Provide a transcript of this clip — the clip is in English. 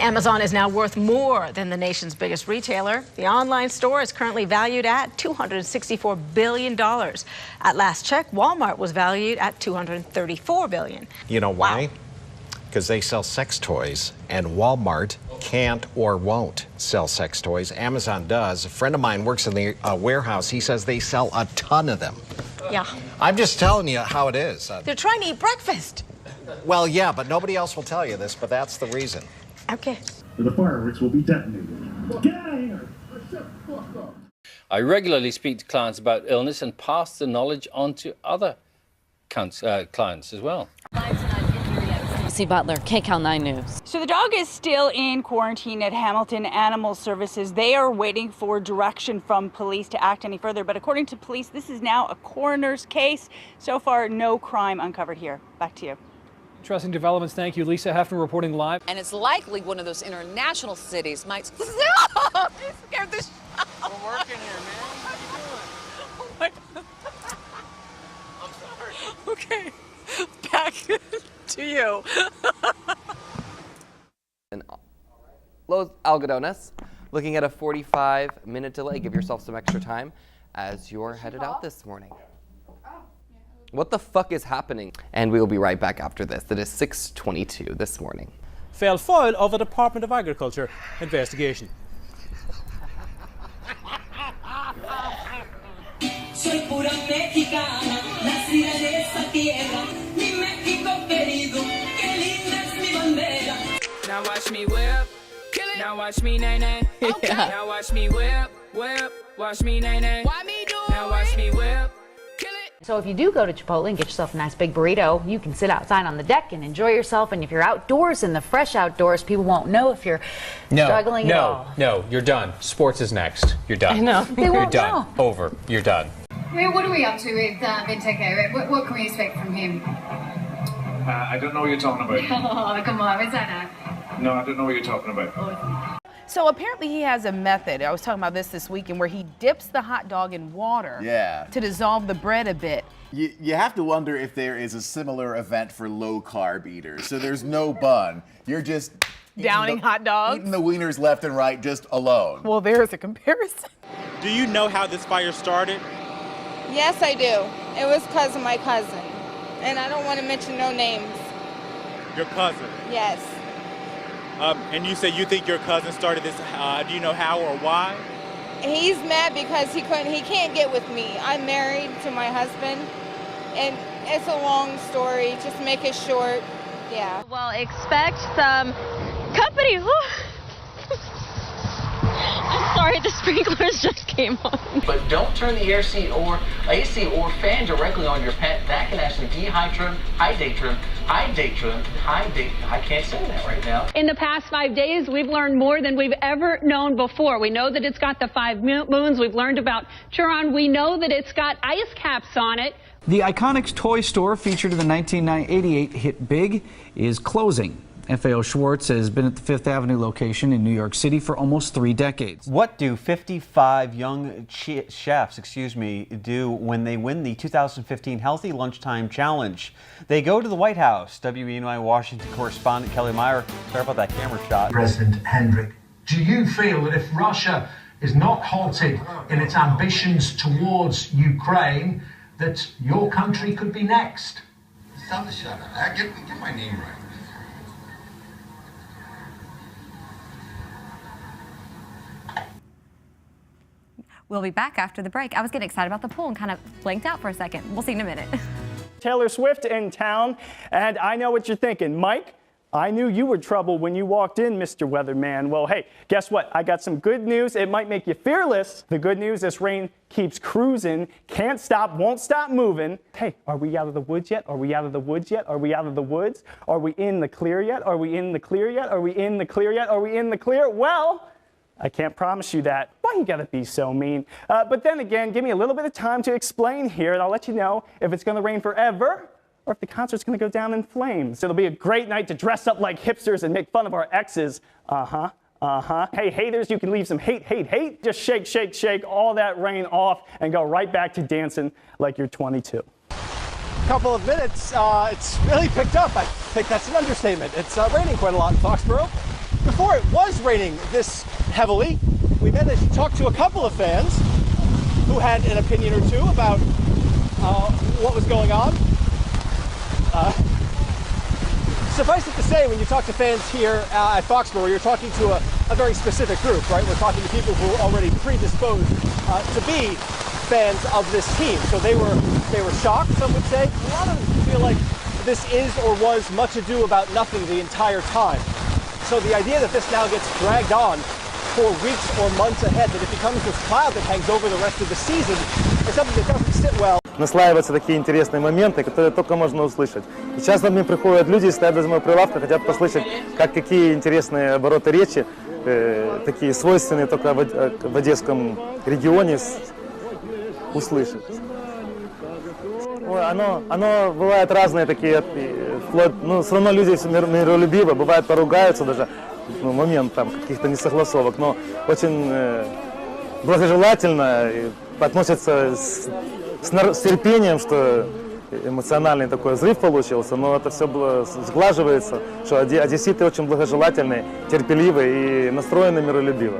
Amazon is now worth more than the nation's biggest retailer. The online store is currently valued at $264 billion. At last check, Walmart was valued at $234 billion. You know why? Because they sell sex toys, and Walmart can't or won't sell sex toys. Amazon does. A friend of mine works in the warehouse. He says they sell a ton of them. Yeah. I'm just telling you how it is. They're trying to eat breakfast. Well, yeah, but nobody else will tell you this, but that's the reason. Okay. The fireworks will be detonated. Get out of here! Shut the fuck up. I regularly speak to clients about illness and pass the knowledge on to other clients as well. Butler, KCAL 9 News. So the dog is still in quarantine at Hamilton Animal Services. They are waiting for direction from police to act any further. But according to police, this is now a coroner's case. So far, no crime uncovered here. Back to you. Interesting developments. Thank you. Lisa Hefner reporting live. And it's likely one of those international cities might... Stop! You scared the shit out. We're working here, man. How you doing? Oh my God. I'm sorry. Okay. Back to you. Los Algodones, looking at a 45-minute delay. Give yourself some extra time as you're headed out this morning. What the fuck is happening? And we will be right back after this. It is 6:22 this morning. Fell foil of a Department of Agriculture investigation. Soy pura mexicana, nacida en esa tierra, mi México querido, qué linda es mi bandera. Now watch me whip, kill it. Now watch me nay nay. Okay. Now watch me whip, whip, watch me nay nay. Why me do it? Now watch me whip. So if you do go to Chipotle and get yourself a nice big burrito, you can sit outside on the deck and enjoy yourself. And if you're outdoors in the fresh outdoors, people won't know if you're struggling at all. No, you're done. Sports is next. You're done. I know. They You're won't done. know. Over. You're done. What are we up to with Benteke? What can we expect from him? I don't know what you're talking about. Oh, come on, what's that? No, I don't know what you're talking about. So apparently he has a method. I was talking about this weekend where he dips the hot dog in water to dissolve the bread a bit. You have to wonder if there is a similar event for low-carb eaters. So there's no bun. You're just Downing hot dogs? Eating the wieners left and right just alone. Well, there's a comparison. Do you know how this fire started? Yes, I do. It was because of my cousin. And I don't want to mention no names. Your cousin? Yes. And you say you think your cousin started this. Do you know how or why? He's mad because he can't get with me. I'm married to my husband, and it's a long story. Just make it short. Yeah. Well, expect some company. I'm sorry, the sprinklers just came on. But don't turn the AC or fan directly on your pet. That can actually dehydrate, I can't say that right now. In the past 5 days, we've learned more than we've ever known before. We know that it's got the 5 moons. We've learned about Churon. We know that it's got ice caps on it. The iconic toy store featured in the 1988 hit Big is closing. FAO Schwartz has been at the Fifth Avenue location in New York City for almost 3 decades. What do 55 young chefs, do when they win the 2015 Healthy Lunchtime Challenge? They go to the White House. WENY Washington correspondent Kelly Meyer. Sorry about that camera shot. President Hendrick, do you feel that if Russia is not halted in its ambitions towards Ukraine, that your country could be next? Tell the shut up. Get my name right. We'll be back after the break. I was getting excited about the pool and kind of blanked out for a second. We'll see in a minute. Taylor Swift in town, and I know what you're thinking. Mike, I knew you were trouble when you walked in, Mr. Weatherman. Well, hey, guess what? I got some good news. It might make you fearless. The good news, this rain keeps cruising, can't stop, won't stop moving. Hey, are we out of the woods yet? Are we out of the woods yet? Are we out of the woods? Are we in the clear yet? Are we in the clear yet? Are we in the clear yet? Are we in the clear? Well, I can't promise you that. Why you gotta be so mean? But then again, give me a little bit of time to explain here, and I'll let you know if it's gonna rain forever or if the concert's gonna go down in flames. It'll be a great night to dress up like hipsters and make fun of our exes. Hey, haters, you can leave some hate. Just shake, shake, shake all that rain off and go right back to dancing like you're 22. Couple of minutes, it's really picked up. I think that's an understatement. It's raining quite a lot in Foxborough. before it was raining this heavily, we managed to talk to a couple of fans who had an opinion or two about what was going on. Suffice it to say, when you talk to fans here at Foxborough, you're talking to a very specific group, right? We're talking to people who are already predisposed to be fans of this team. So they were shocked, some would say. A lot of them feel like this is or was much ado about nothing the entire time. So the idea that this now gets dragged on for weeks or months ahead, that it becomes this cloud that hangs over the rest of the season, is something that doesn't sit well. Наслаиваются такие интересные моменты, которые только можно услышать. И часто мне приходят люди, стоят возле моего прилавка, хотят послушать, какие интересные обороты речи, такие свойственные только в одесском регионе, услышать. Оно бывает разные такие, ну, все равно люди миролюбивы, бывает поругаются даже, ну, момент там каких-то несогласовок, но очень благожелательно относятся с терпением, что эмоциональный такой взрыв получился, но это все было сглаживается, что одесситы очень благожелательные, терпеливые и настроены миролюбиво.